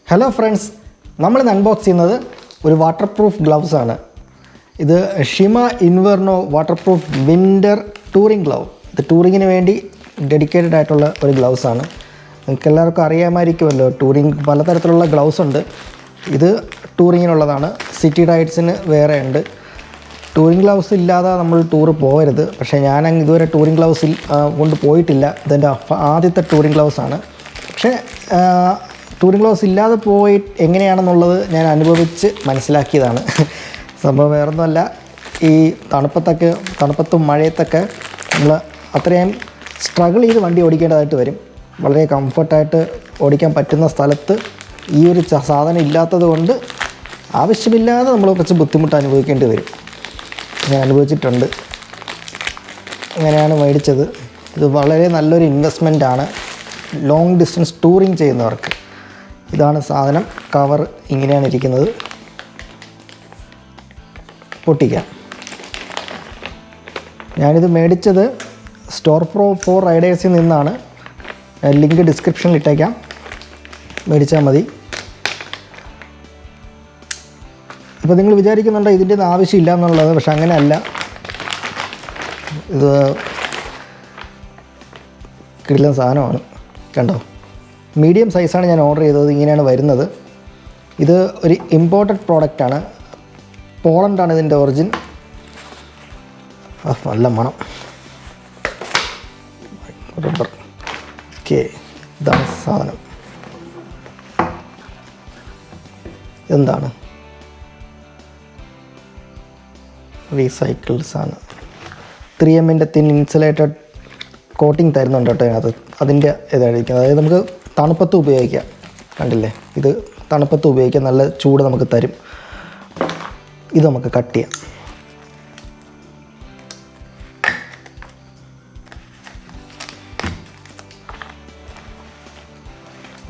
Hello friends, we will unbox a waterproof gloves. This is Shima Inverno waterproof winter touring glove. The touring is dedicated gloves. You can touring gloves. This is touring city rides in where touring gloves is not tour. But I have touring gloves. Then touring gloves. Touring gloves ഇല്ലാതെ പോയി എങ്ങനെയാണെന്നുള്ളത് ഞാൻ അനുഭവിച്ച് മനസ്സിലാക്കിയതാണ്. സംഭവം വേറൊന്നുമല്ല, ഈ തണുപ്പത്തും മഴയത്തൊക്കെ നമ്മൾ അത്രയും സ്ട്രഗിൾ ചെയ്ത് വണ്ടി ഓടിക്കേണ്ടതായിട്ട് വരും. വളരെ കംഫർട്ടായിട്ട് ഓടിക്കാൻ പറ്റുന്ന സ്ഥലത്ത് ഈ ഒരു സാധനം ഇല്ലാത്തത് കൊണ്ട് ആവശ്യമില്ലാതെ നമ്മൾ കുറച്ച് ബുദ്ധിമുട്ട് അനുഭവിക്കേണ്ടി വരും. ഞാൻ അനുഭവിച്ചിട്ടുണ്ട്. അങ്ങനെയാണ് മേടിച്ചത്. ഇത് വളരെ നല്ലൊരു ഇൻവെസ്റ്റ്മെൻ്റ് ആണ് ലോങ് ഡിസ്റ്റൻസ് ടൂറിങ് ചെയ്യുന്നവർക്ക്. ഇതാണ് സാധനം. കവർ ഇങ്ങനെയാണ് ഇരിക്കുന്നത്. പൊട്ടിക്കാം. ഞാനിത് മേടിച്ചത് സ്റ്റോർ പ്രോ 4 റൈഡേഴ്സിൽ നിന്നാണ്. ലിങ്ക് ഡിസ്ക്രിപ്ഷനിൽ ഇട്ടേക്കാം, മേടിച്ചാൽ മതി. ഇപ്പോൾ നിങ്ങൾ വിചാരിക്കുന്നുണ്ടോ ഇതിൻ്റെ ആവശ്യമില്ല എന്നുള്ളത്, പക്ഷെ അങ്ങനെയല്ല. ഇത് കിടിലൻ സാധനമാണ്. കണ്ടോ, മീഡിയം സൈസാണ് ഞാൻ ഓർഡർ ചെയ്തത്. ഇങ്ങനെയാണ് വരുന്നത്. ഇത് ഒരു ഇമ്പോർട്ടഡ് പ്രോഡക്റ്റാണ്. പോളണ്ടാണ് ഇതിൻ്റെ ഒറിജിൻ. നല്ല മണം. റബ്ബർ. ഓക്കെ, ഇതാണ് സാധനം. എന്താണ് റീസൈക്കിൾഡ് സാധനം. 3M തിൻ ഇൻസുലേറ്റഡ് കോട്ടിങ് തരുന്നുണ്ട് കേട്ടോ അതിനകത്ത്. അതിൻ്റെ ഇതായിരിക്കും. അതായത് നമുക്ക് തണുപ്പത്ത് ഉപയോഗിക്കാം. കണ്ടില്ലേ, ഇത് തണുപ്പത്ത് ഉപയോഗിക്കാം. നല്ല ചൂട് നമുക്ക് തരും. ഇത് നമുക്ക് കട്ട് ചെയ്യാം.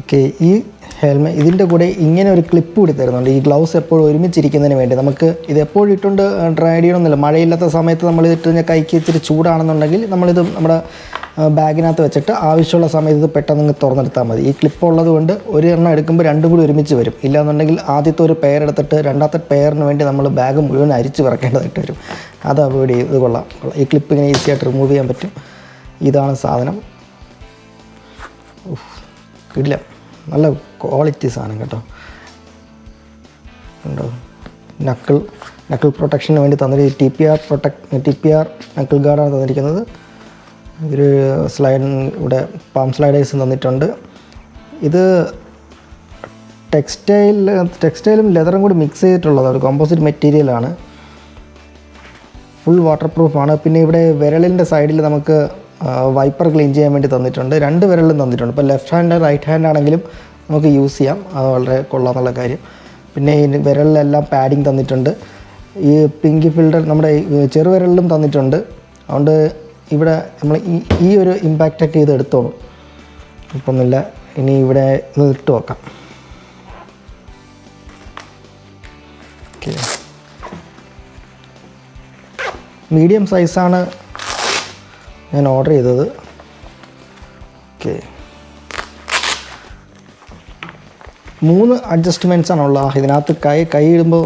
ഓക്കെ, ഈ ഹെൽമെറ്റ് ഇതിൻ്റെ കൂടെ ഇങ്ങനെ ഒരു ക്ലിപ്പ് കൂടി തരുന്നുണ്ട്. ഈ ഗ്ലൗസ് എപ്പോഴും ഒരുമിച്ചിരിക്കുന്നതിന് വേണ്ടി. നമുക്ക് ഇത് എപ്പോഴും ഇട്ടുകൊണ്ട് ഡ്രൈ ചെയ്യണമെന്നില്ല. മഴയില്ലാത്ത സമയത്ത് നമ്മൾ ഇട്ട് കഴിഞ്ഞാൽ കൈക്ക് ഇച്ചിരി ചൂടാണെന്നുണ്ടെങ്കിൽ നമ്മളിത് നമ്മുടെ ബാഗിനകത്ത് വെച്ചിട്ട് ആവശ്യമുള്ള സമയത്ത് ഇത് പെട്ടെന്ന് തുറന്നെടുത്താൽ മതി. ഈ ക്ലിപ്പ് ഉള്ളത് കൊണ്ട് ഒരു എണ്ണം എടുക്കുമ്പോൾ രണ്ടും കൂടി ഒരുമിച്ച് വരും. ഇല്ലാന്നുണ്ടെങ്കിൽ ആദ്യത്തെ ഒരു പെയർ എടുത്തിട്ട് രണ്ടാമത്തെ പെയറിന് വേണ്ടി നമ്മൾ ബാഗ് മുഴുവൻ അരിച്ച് വിറക്കേണ്ടതായിട്ട് വരും. അത് അവോയ്ഡ് ചെയ്ത് കൊള്ളാം. ഈ ക്ലിപ്പ് ഇങ്ങനെ ഈസി ആയിട്ട് റിമൂവ് ചെയ്യാൻ പറ്റും. ഇതാണ് സാധനം. ഇല്ല, നല്ല ക്വാളിറ്റി സാധനം കേട്ടോ. ഉണ്ടോ, നക്കിൾ പ്രൊട്ടക്ഷന് വേണ്ടി തന്നിട്ട് TPR നക്കിൾ ഗാർഡാണ് തന്നിരിക്കുന്നത്. ഒരു ഇവിടെ പാം സ്ലൈഡേഴ്സ് തന്നിട്ടുണ്ട്. ഇത് ടെക്സ്റ്റൈലും ലെതറും കൂടി മിക്സ് ചെയ്തിട്ടുള്ളത്. ഒരു കോമ്പോസിറ്റ് മെറ്റീരിയലാണ്. ഫുൾ വാട്ടർ പ്രൂഫാണ്. പിന്നെ ഇവിടെ വിരലിൻ്റെ സൈഡിൽ നമുക്ക് വൈപ്പർ ക്ലീൻ ചെയ്യാൻ വേണ്ടി തന്നിട്ടുണ്ട്. 2 വിരലിലും തന്നിട്ടുണ്ട്. ഇപ്പോൾ ലെഫ്റ്റ് ഹാൻഡ് റൈറ്റ് ഹാൻഡ് ആണെങ്കിലും നമുക്ക് യൂസ് ചെയ്യാം. അത് വളരെ കൊള്ളാമെന്നുള്ള കാര്യം. പിന്നെ ഈ വിരലിലെല്ലാം പാഡിങ് തന്നിട്ടുണ്ട്. ഈ പിങ്കി ഫിൽറ്റർ നമ്മുടെ ചെറുവിരലിലും തന്നിട്ടുണ്ട്. അതുകൊണ്ട് ഇവിടെ നമ്മൾ ഈ ഒരു ഇമ്പാക്റ്റൊക്കെ ഇത് എടുത്തോളും. ഇപ്പൊന്നുമില്ല. ഇനി ഇവിടെ ഇത് ഇട്ട് നോക്കാം. ഓക്കെ, മീഡിയം സൈസാണ് ഞാൻ ഓർഡർ ചെയ്തത്. ഓക്കെ, 3 അഡ്ജസ്റ്റ്മെൻറ്റ്സാണുള്ളത് ഇതിനകത്ത്. കൈ ഇടുമ്പോൾ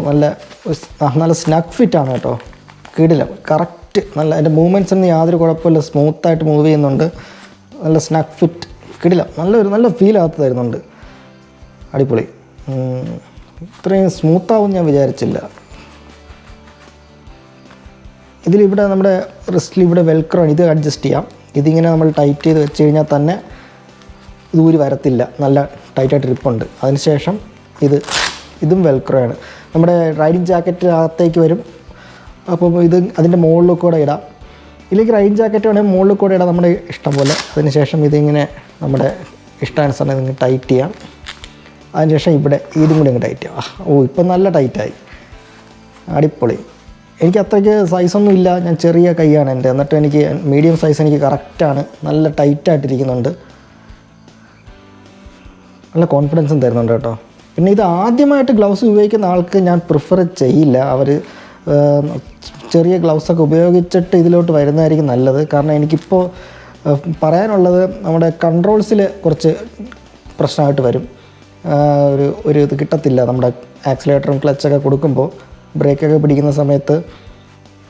നല്ല സ്നഗ് ഫിറ്റാണ് കേട്ടോ. കിടില കറക്റ്റ്. നല്ല അതിൻ്റെ മൂവ്മെൻറ്റ്സ് ഒന്നും യാതൊരു കുഴപ്പമില്ല. സ്മൂത്തായിട്ട് മൂവ് ചെയ്യുന്നുണ്ട്. നല്ല സ്നഗ് ഫിറ്റ്. കിടില. നല്ല ഫീലകത്ത് തരുന്നുണ്ട്. അടിപൊളി. ഇത്രയും സ്മൂത്താവും ഞാൻ വിചാരിച്ചില്ല. ഇതിലിവിടെ നമ്മുടെ റിസ്റ്റിൽ ഇവിടെ വെൽക്രോ ആണ്. ഇത് അഡ്ജസ്റ്റ് ചെയ്യാം. ഇതിങ്ങനെ നമ്മൾ ടൈറ്റ് ചെയ്ത് വെച്ച് കഴിഞ്ഞാൽ തന്നെ ഇത് ഊരി വരത്തില്ല. നല്ല ടൈറ്റായിട്ട് ഗ്രിപ്പുണ്ട്. അതിനുശേഷം ഇതും വെൽക്രോ ആണ്. നമ്മുടെ റൈഡിങ് ജാക്കറ്റ് അകത്തേക്ക് വരും. അപ്പോൾ ഇത് അതിൻ്റെ മുകളിൽ കൂടെ ഇടാം. ഇല്ലെങ്കിൽ റൈഡിങ് ജാക്കറ്റ് വേണമെങ്കിൽ മുകളിൽ കൂടെ ഇടാം, നമ്മുടെ ഇഷ്ടം പോലെ. അതിനുശേഷം ഇതിങ്ങനെ നമ്മുടെ ഇഷ്ടാനുസരണം ഇതിങ്ങനെ ടൈറ്റ് ചെയ്യാം. അതിനുശേഷം ഇവിടെ ഇതും കൂടി അങ്ങ് ടൈറ്റ് ചെയ്യാം. ഇപ്പം നല്ല ടൈറ്റായി. അടിപൊളി. എനിക്ക് അത്രയ്ക്ക് സൈസൊന്നും ഇല്ല. ഞാൻ ചെറിയ കൈയാണ് എൻ്റെ. എന്നിട്ട് എനിക്ക് മീഡിയം സൈസ് എനിക്ക് കറക്റ്റാണ്. നല്ല ടൈറ്റായിട്ടിരിക്കുന്നുണ്ട്. നല്ല കോൺഫിഡൻസും തരുന്നുണ്ട് കേട്ടോ. പിന്നെ ഇത് ആദ്യമായിട്ട് ഗ്ലൗസ് ഉപയോഗിക്കുന്ന ആൾക്ക് ഞാൻ പ്രിഫർ ചെയ്യില്ല. അവർ ചെറിയ ഗ്ലൗസൊക്കെ ഉപയോഗിച്ചിട്ട് ഇതിലോട്ട് വരുന്നതായിരിക്കും നല്ലത്. കാരണം എനിക്കിപ്പോൾ പറയാനുള്ളത് നമ്മുടെ കൺട്രോൾസിൽ കുറച്ച് പ്രശ്നമായിട്ട് വരും. ഒരു ഇത് കിട്ടത്തില്ല. നമ്മുടെ ആക്സിലേറ്ററും ക്ലച്ചൊക്കെ കൊടുക്കുമ്പോൾ ബ്രേക്കൊക്കെ പിടിക്കുന്ന സമയത്ത്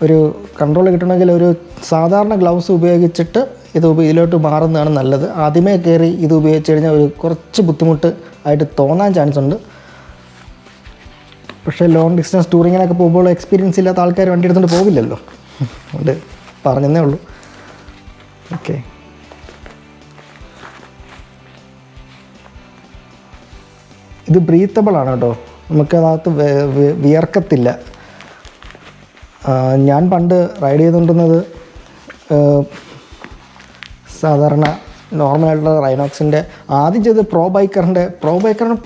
ഒരു കൺട്രോൾ കിട്ടണമെങ്കിൽ ഒരു സാധാരണ ഗ്ലൗസ് ഉപയോഗിച്ചിട്ട് ഇതിലോട്ട് മാറുന്നതാണ് നല്ലത്. ആദ്യമേ കയറി ഇത് ഉപയോഗിച്ച് കഴിഞ്ഞാൽ കുറച്ച് ബുദ്ധിമുട്ട് ആയിട്ട് തോന്നാൻ ചാൻസ് ഉണ്ട്. പക്ഷേ ലോങ് ഡിസ്റ്റൻസ് ടൂറിങ്ങിനൊക്കെ പോകുമ്പോൾ എക്സ്പീരിയൻസ് ഇല്ലാത്ത ആൾക്കാർ വണ്ടി എടുത്തുകൊണ്ട് പോകില്ലല്ലോ. അതുകൊണ്ട് പറഞ്ഞതേ ഉള്ളൂ. ഓക്കെ, ഇത് ബ്രീത്തബിളാണ് കേട്ടോ. നമുക്കതിനകത്ത് വിയർക്കത്തില്ല. ഞാൻ പണ്ട് റൈഡ് ചെയ്തുകൊണ്ടിരുന്നത് സാധാരണ നോർമലായിട്ടുള്ള റൈനോക്സിൻ്റെ ആദ്യം ചെയ്ത് പ്രോ ബൈക്കറാണെന്ന്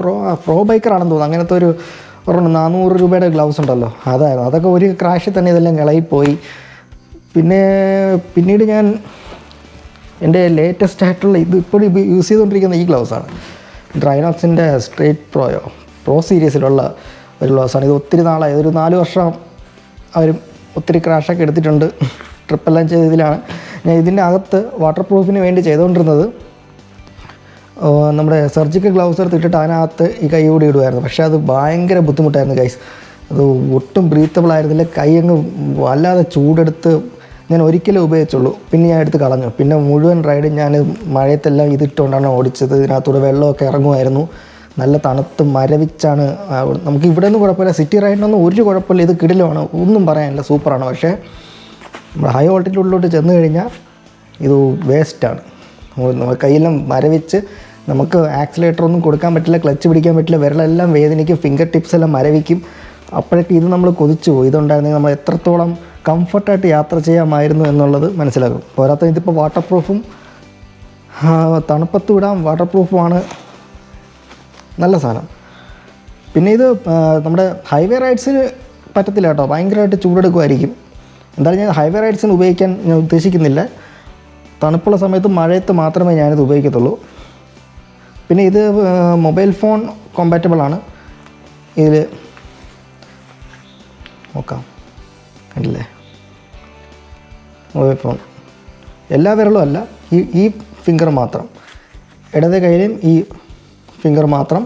തോന്നുന്നു. അങ്ങനത്തെ ഒരു 400 രൂപയുടെ ഗ്ലൗസ് ഉണ്ടല്ലോ, അതായിരുന്നു. അതൊക്കെ ഒരു ക്രാഷിൽ തന്നെ ഇതെല്ലാം ഇളകിപ്പോയി. പിന്നീട് ഞാൻ എൻ്റെ ലേറ്റസ്റ്റ് ആയിട്ടുള്ള ഇത് ഇപ്പോൾ യൂസ് ചെയ്തുകൊണ്ടിരിക്കുന്ന ഈ ഗ്ലൗസാണ്. റൈനോക്സിൻ്റെ സ്ട്രേറ്റ് പ്രോ സീരീസിലുള്ള ഒരു ഗ്ലൗസാണ്. ഇത് ഒത്തിരി നാളായി, ഒരു 4 വർഷം അവരും ഒത്തിരി ക്രാഷൊക്കെ എടുത്തിട്ടുണ്ട്. ട്രിപ്പെല്ലാം ചെയ്തതിലാണ്. ഞാൻ ഇതിൻ്റെ അകത്ത് വാട്ടർ പ്രൂഫിന് വേണ്ടി ചെയ്തുകൊണ്ടിരുന്നത് നമ്മുടെ സർജിക്കൽ ഗ്ലൗസ് എടുത്തിട്ട് അതിനകത്ത് ഈ കൈ കൂടി ഇടുമായിരുന്നു. പക്ഷേ അത് ഭയങ്കര ബുദ്ധിമുട്ടായിരുന്നു ഗൈസ്. അത് ഒട്ടും ബ്രീത്തബിൾ ആയിരുന്നില്ല. കൈ അങ്ങ് വല്ലാതെ ചൂടെടുത്ത് ഞാൻ ഒരിക്കലേ ഉപയോഗിച്ചുള്ളൂ. പിന്നെ ഞാൻ എടുത്ത് കളഞ്ഞു. പിന്നെ മുഴുവൻ റൈഡും ഞാൻ മഴയത്തെല്ലാം ഇതിട്ടുകൊണ്ടാണ് ഓടിച്ചത്. ഇതിനകത്തൂടെ വെള്ളമൊക്കെ ഇറങ്ങുമായിരുന്നു. നല്ല തണുത്ത് മരവിച്ചാണ്. നമുക്ക് ഇവിടെ നിന്ന് കുഴപ്പമില്ല, സിറ്റി റൈഡിനൊന്നും ഒരു കുഴപ്പമില്ല. ഇത് കിടിലമാണ്, ഒന്നും പറയാനില്ല, സൂപ്പറാണ്. പക്ഷേ നമ്മൾ ഹൈ വോൾട്ടേജിലോട്ട് ചെന്ന് കഴിഞ്ഞാൽ ഇത് വേസ്റ്റാണ്. കയ്യെല്ലാം മരവിച്ച് നമുക്ക് ആക്സിലേറ്ററൊന്നും കൊടുക്കാൻ പറ്റില്ല, ക്ലച്ച് പിടിക്കാൻ പറ്റില്ല, വിരലെല്ലാം വേദനിക്കും, ഫിംഗർ ടിപ്സ് എല്ലാം മരവിക്കും. അപ്പോഴൊക്കെ ഇത് നമ്മൾ കൊതിച്ചു പോകും. ഇതുണ്ടായിരുന്നെങ്കിൽ നമ്മൾ എത്രത്തോളം കംഫർട്ടായിട്ട് യാത്ര ചെയ്യാമായിരുന്നു എന്നുള്ളത് മനസ്സിലാക്കും. പോരാത്ത ഇതിപ്പോൾ വാട്ടർ പ്രൂഫും തണുപ്പത്ത് വിടാം, വാട്ടർ പ്രൂഫുമാണ്, നല്ല സാധനം. പിന്നെ ഇത് നമ്മുടെ ഹൈവേ റൈഡ്സിന് പറ്റത്തില്ല കേട്ടോ, ഭയങ്കരമായിട്ട് ചൂടെടുക്കുമായിരിക്കും. എന്തായാലും ഞാൻ ഹൈവേ റൈഡ്സിന് ഉപയോഗിക്കാൻ ഞാൻ ഉദ്ദേശിക്കുന്നില്ല. തണുപ്പുള്ള സമയത്ത് മഴയത്ത് മാത്രമേ ഞാനിത് ഉപയോഗിക്കത്തുള്ളൂ. പിന്നെ ഇത് മൊബൈൽ ഫോൺ കോമ്പാറ്റബിളാണ്. ഇതിൽ നോക്കാം, കണ്ടില്ലേ, മൊബൈൽ ഫോൺ എല്ലാ വിരലും അല്ല, ഈ ഫിംഗർ മാത്രം, ഇടത് കയ്യിലും ഈ ഫിംഗർ മാത്രം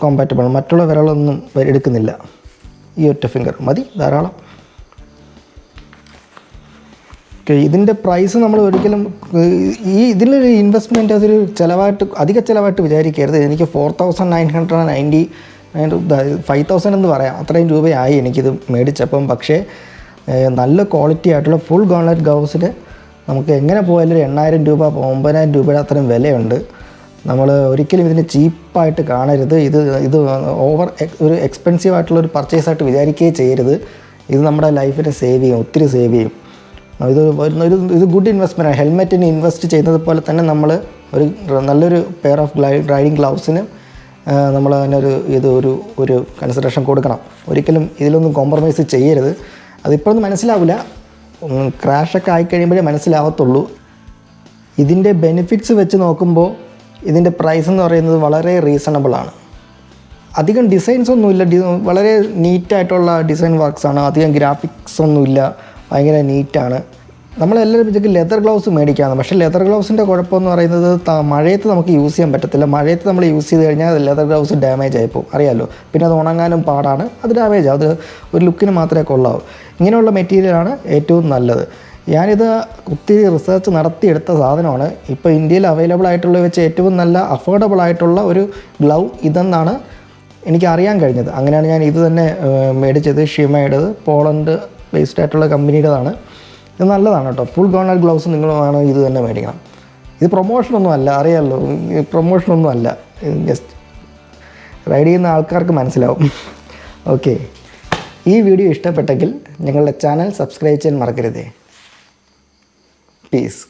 കോമ്പാറ്റബിൾ. മറ്റുള്ള വിരലൊന്നും എടുക്കുന്നില്ല. ഈ ഒറ്റ ഫിംഗർ മതി, ധാരാളം. ഇതിൻ്റെ പ്രൈസ് നമ്മൾ ഒരിക്കലും ഇതിലൊരു ഇൻവെസ്റ്റ്മെൻറ്റ് അതൊരു അധിക ചിലവായിട്ട് വിചാരിക്കരുത്. എനിക്ക് 4990 5000 എന്ന് പറയാം, അത്രയും രൂപയായി എനിക്കിത് മേടിച്ചപ്പം. പക്ഷേ നല്ല ക്വാളിറ്റി ആയിട്ടുള്ള ഫുൾ ഗോൺലെറ്റ് ഗ്ലൗസിന് നമുക്ക് എങ്ങനെ പോയാലും ഒരു 8000 രൂപ 9000 രൂപയുടെ അത്രയും വിലയുണ്ട്. നമ്മൾ ഒരിക്കലും ഇതിന് ചീപ്പായിട്ട് കാണരുത്. ഇത് ഒരു എക്സ്പെൻസീവ് ആയിട്ടുള്ളൊരു പർച്ചേസായിട്ട് വിചാരിക്കുകയും ചെയ്യരുത്. ഇത് നമ്മുടെ ലൈഫിനെ സേവ് ചെയ്യും, ഒത്തിരി സേവ് ചെയ്യും. ഇത് ഗുഡ് ഇൻവെസ്റ്റ്മെൻറ്റാണ്. ഹെൽമെറ്റിന് ഇൻവെസ്റ്റ് ചെയ്യുന്നത് പോലെ തന്നെ നമ്മൾ നല്ലൊരു പെയർ ഓഫ് റൈഡിങ് ഗ്ലൗസിന് നമ്മൾ അതിന് ഒരു കൺസിഡറേഷൻ കൊടുക്കണം. ഒരിക്കലും ഇതിലൊന്നും കോംപ്രമൈസ് ചെയ്യരുത്. അതിപ്പോഴൊന്നും മനസ്സിലാവില്ല, ക്രാഷൊക്കെ ആയിക്കഴിയുമ്പോഴേ മനസ്സിലാവത്തുള്ളൂ. ഇതിൻ്റെ ബെനിഫിറ്റ്സ് വെച്ച് നോക്കുമ്പോൾ ഇതിൻ്റെ പ്രൈസ് എന്ന് പറയുന്നത് വളരെ റീസണബിളാണ്. അധികം ഡിസൈൻസ് ഒന്നുമില്ല, വളരെ നീറ്റായിട്ടുള്ള ഡിസൈൻ വർക്ക്സാണ്. അധികം ഗ്രാഫിക്സ് ഒന്നുമില്ല, ഭയങ്കര നീറ്റാണ്. നമ്മളെല്ലാവരും വിചാരിക്കും ലെതർ ഗ്ലൗസ് മേടിക്കാമെന്ന്. പക്ഷേ ലെതർ ഗ്ലൗസിൻ്റെ കുഴപ്പമെന്ന് പറയുന്നത് മഴയത്ത് നമുക്ക് യൂസ് ചെയ്യാൻ പറ്റത്തില്ല. മഴയത്ത് നമ്മൾ യൂസ് ചെയ്ത് കഴിഞ്ഞാൽ ലെതർ ഗ്ലൗസ് ഡാമേജ് ആയിപ്പോവും, അറിയാമല്ലോ. പിന്നെ അത് ഉണങ്ങാനും പാടാണ്, അത് ഡാമേജ് ആവും. അത് ഒരു ലുക്കിന് മാത്രമേ കൊള്ളാവൂ. ഇങ്ങനെയുള്ള മെറ്റീരിയലാണ് ഏറ്റവും നല്ലത്. ഞാനിത് ഒത്തിരി റിസർച്ച് നടത്തിയെടുത്ത സാധനമാണ്. ഇപ്പോൾ ഇന്ത്യയിൽ അവൈലബിൾ ആയിട്ടുള്ള വെച്ച് ഏറ്റവും നല്ല അഫോർഡബിൾ ആയിട്ടുള്ള ഒരു ഗ്ലൗ ഇതെന്നാണ് എനിക്ക് അറിയാൻ കഴിഞ്ഞത്. അങ്ങനെയാണ് ഞാൻ ഇത് തന്നെ മേടിച്ചത്. ഷിമയുടേത്, പോളണ്ട് ബേസ്ഡ് ആയിട്ടുള്ള കമ്പനിയുടേതാണ്. ഇത് നല്ലതാണ് കേട്ടോ. ഫുൾ ഗോൺലെറ്റ് ഗ്ലൗസ് നിങ്ങളുമാണ് ഇത് തന്നെ മേടിക്കണം. ഇത് പ്രൊമോഷനൊന്നും അല്ല, അറിയാമല്ലോ, പ്രൊമോഷനൊന്നും അല്ല, ജസ്റ്റ് റൈഡ് ചെയ്യുന്ന ആൾക്കാർക്ക് മനസ്സിലാവും. ഓക്കെ, ഈ വീഡിയോ ഇഷ്ടപ്പെട്ടെങ്കിൽ ഞങ്ങളുടെ ചാനൽ സബ്സ്ക്രൈബ് ചെയ്യാൻ മറക്കരുതേ. പീസ്.